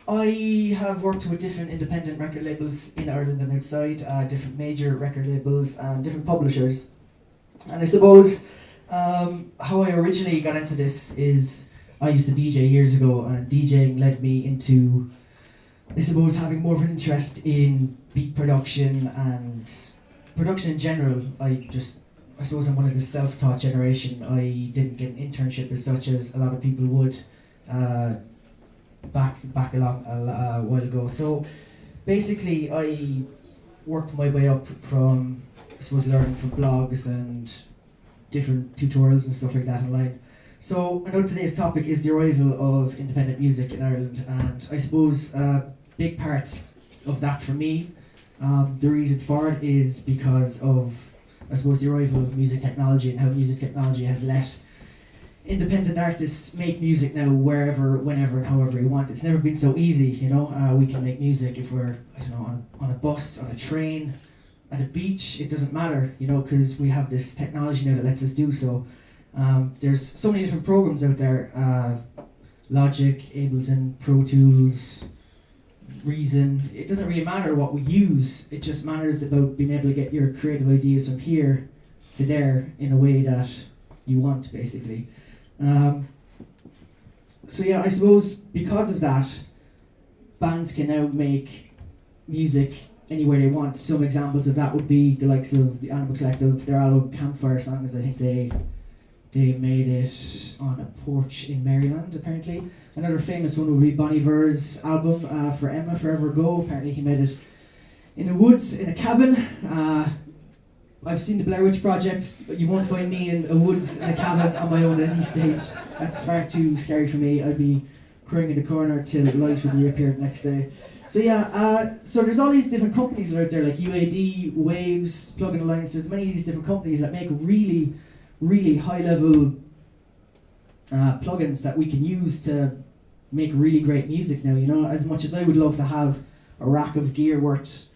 I have worked with different independent record labels in Ireland and outside, different major record labels and different publishers. And I suppose how I originally got into this is I used to DJ years ago, and DJing led me into, I suppose, having more of an interest in beat production and production in general. I suppose I'm one of the self-taught generation. I didn't get an internship as such as a lot of people would back a while ago. So basically I worked my way up from, I suppose, learning from blogs and different tutorials and stuff like that online. So I know today's topic is the arrival of independent music in Ireland, and I suppose a big part of that for me, the reason for it is because of, I suppose, the arrival of music technology and how music technology has let independent artists make music now wherever, whenever, and however you want. It's never been so easy, you know. We can make music if we're, I don't know, on a bus, on a train, at a beach. It doesn't matter, you know, because we have this technology now that lets us do so. There's so many different programs out there, Logic, Ableton, Pro Tools, Reason. It doesn't really matter what we use, it just matters about being able to get your creative ideas from here to there in a way that you want, basically. So yeah, I suppose because of that, bands can now make music anywhere they want. Some examples of that would be the likes of the Animal Collective, their album Campfire Songs. I think they made it on a porch in Maryland, apparently. Another famous one would be Bon Iver's album For Emma Forever Ago. Apparently he made it in the woods, in a cabin. I've seen the Blair Witch Project, but you won't find me in a woods, in a cabin, on my own at any stage. That's far too scary for me. I'd be crying in the corner till light would reappear the next day. So yeah, so there's all these different companies out there, like UAD, Waves, Plugin Alliance. There's many of these different companies that make really, really high-level plugins that we can use to make really great music now. You know, as much as I would love to have a rack of gear worth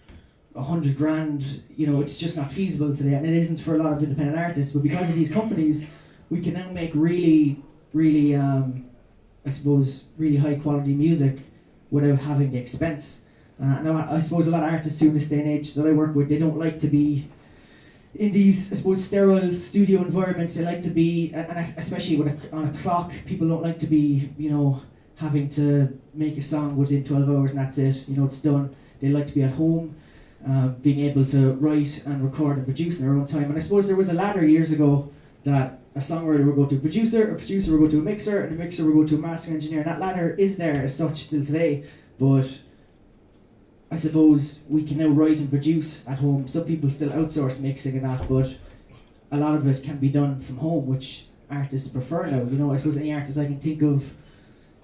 100 grand, you know, it's just not feasible today, and it isn't for a lot of independent artists. But because of these companies, we can now make really, really, I suppose, really high-quality music without having the expense. Now, I suppose a lot of artists too in this day and age that I work with, they don't like to be in these, I suppose, sterile studio environments. They like to be, and especially on a clock, people don't like to be, you know, having to make a song within 12 hours and that's it, you know, it's done. They like to be at home, being able to write and record and produce in their own time. And I suppose there was a ladder years ago that a songwriter would go to a producer would go to a mixer, and a mixer would go to a mastering engineer. And that ladder is there as such still today, but I suppose we can now write and produce at home. Some people still outsource mixing and that, but a lot of it can be done from home, which artists prefer now. You know, I suppose any artist I can think of,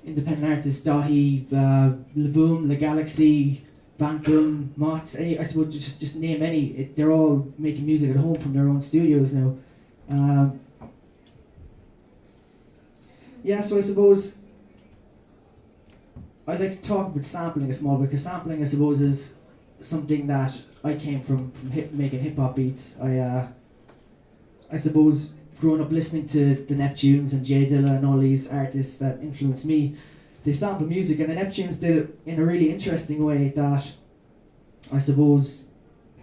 independent artists, Dahi, Laboom, La Galaxy, Bantam, Mott's, I suppose just name any. They're all making music at home from their own studios now. Yeah, so I suppose I'd like to talk about sampling a small bit, because sampling, I suppose, is something that I came from making hip-hop beats. I suppose growing up listening to the Neptunes and Jay Dilla and all these artists that influenced me, they sample music, and the Neptunes did it in a really interesting way that I suppose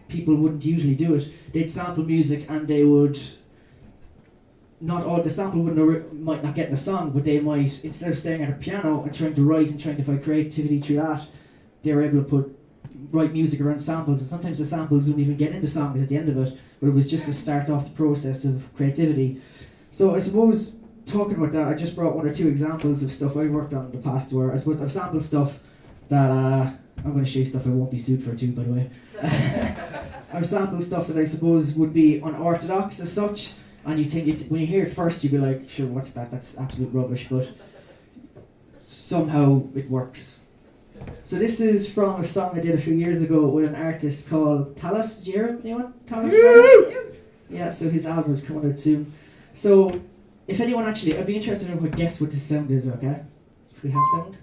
people wouldn't usually do it. They'd sample music and they would, not all the sample might not get in the song, but they might, instead of staring at a piano and trying to write and trying to find creativity through that, they were able to write music around samples, and sometimes the samples wouldn't even get into songs at the end of it, but it was just to start off the process of creativity. So I suppose, talking about that, I just brought one or two examples of stuff I've worked on in the past where I suppose I've sampled stuff that, I'm going to show you stuff I won't be sued for too, by the way. I've sampled stuff that I suppose would be unorthodox as such, and you think, when you hear it first, you'd be like, sure, what's that? That's absolute rubbish, but somehow it works. So this is from a song I did a few years ago with an artist called Talos. Did you hear him? Anyone? Talos? Yeah, so his album is coming out soon. So, if anyone actually, I'd be interested in guess what this sound is, okay? If we have sound.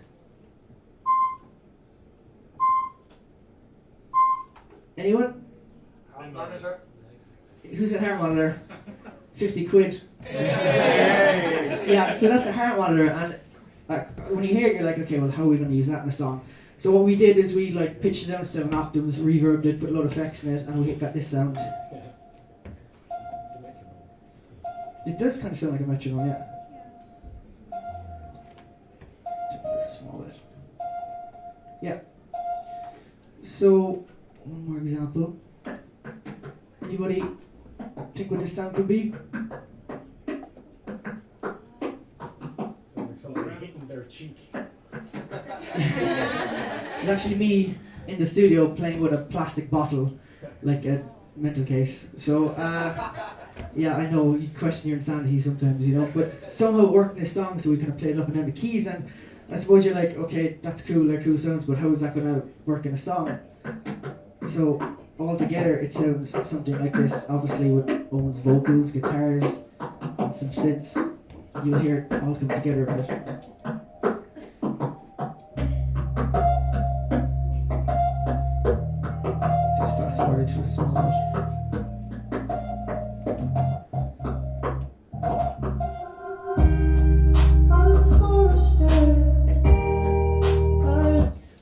Anyone? Hand monitor. Who's a heart monitor? 50 quid. Yeah, so that's a heart monitor, and when you hear it, you're like, okay, well, how are we going to use that in a song? So what we did is we like pitched it down 7 octaves, reverbed it, put a lot of effects in it, and we got this sound. It does kind of sound like a metronome, yeah. Small bit. Yeah. So, one more example. Anybody think what this sound could be? Like somebody hitting their cheek. It's actually me in the studio playing with a plastic bottle, like a mental case. So, yeah, I know you question your insanity sometimes, you know, but somehow it worked in this song, so we kind of played it up and down the keys, and I suppose you're like, okay, that's cool, they're cool sounds, but how is that going to work in a song? So, all together, it sounds something like this, obviously with Owen's vocals, guitars, and some synths. You'll hear it all come together a bit. Just fast forward to a small bit.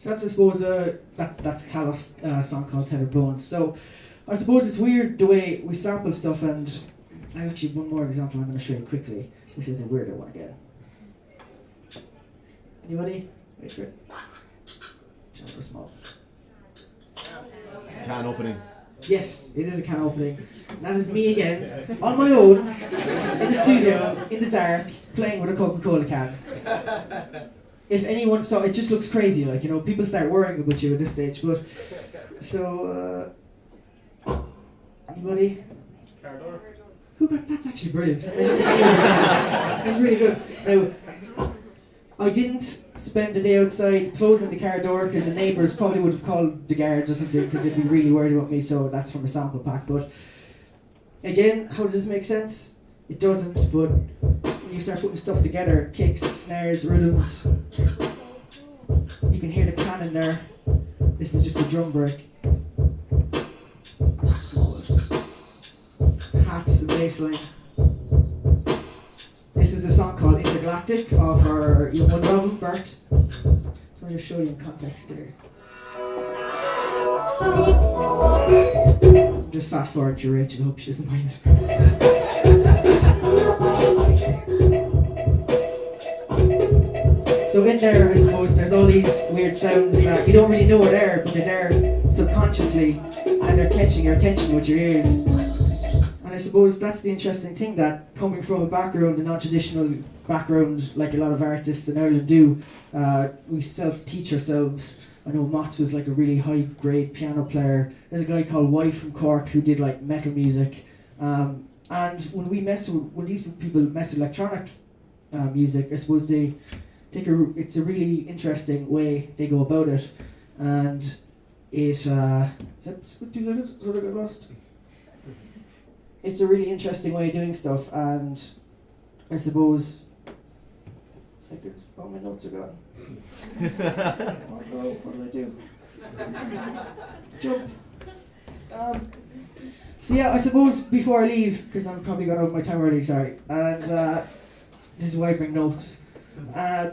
That's, I suppose, that's Talos' song called Tethered Bones. So, I suppose it's weird the way we sample stuff, and I have actually one more example I'm going to show you quickly. This is a weirder one again. Anybody? Wait for it. Jump or small. Can opening. Yes, it is a can opening. That is me again, on my own, in the studio, in the dark, playing with a Coca-Cola can. If anyone saw it, just looks crazy, like, you know, people start worrying about you at this stage, but, so, anybody? Car door. Who got, that's actually brilliant. That's really good. Now, I didn't spend the day outside closing the car door because the neighbours probably would have called the guards or something because they'd be really worried about me, so that's from a sample pack, but, again, how does this make sense? It doesn't, but when you start putting stuff together, kicks, snares, rhythms, you can hear the cannon there. This is just a drum break. Hats and bass line. This is a song called Intergalactic off our Young One album, Bert. So I'll just show you in context there. Just fast forward to Rachel, I hope she doesn't mind us. So in there, I suppose, there's all these weird sounds that you don't really know are there, but they're there subconsciously, and they're catching your attention with your ears. And I suppose that's the interesting thing, that coming from a background, a non-traditional background, like a lot of artists in Ireland do, we self-teach ourselves. I know Mott's was like a really high-grade piano player. There's a guy called White from Cork who did like metal music. And when these people mess with electronic music, I suppose it's a really interesting way they go about it, and it's a really interesting way of doing stuff, and I suppose my notes are gone. Oh no, what did I do? Jump. So yeah, I suppose before I leave, because I'm probably gone over my time already, sorry, and this is why I bring notes.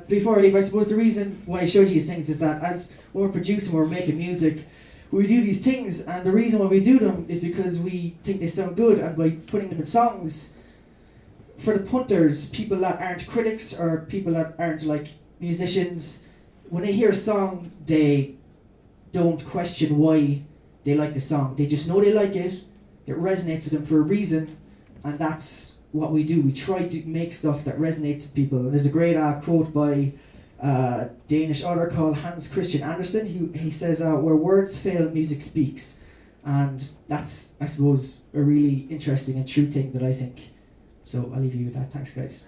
Before I leave, I suppose the reason why I showed you these things is that as when we're producing, when we're making music, we do these things, and the reason why we do them is because we think they sound good, and by putting them in songs, for the punters, people that aren't critics or people that aren't like musicians, when they hear a song, they don't question why they like the song. They just know they like it, it resonates with them for a reason, and that's what we do. We try to make stuff that resonates with people. And there's a great quote by a Danish author called Hans Christian Andersen. He says, where words fail, music speaks. And that's, I suppose, a really interesting and true thing that I think. So I'll leave you with that. Thanks, guys.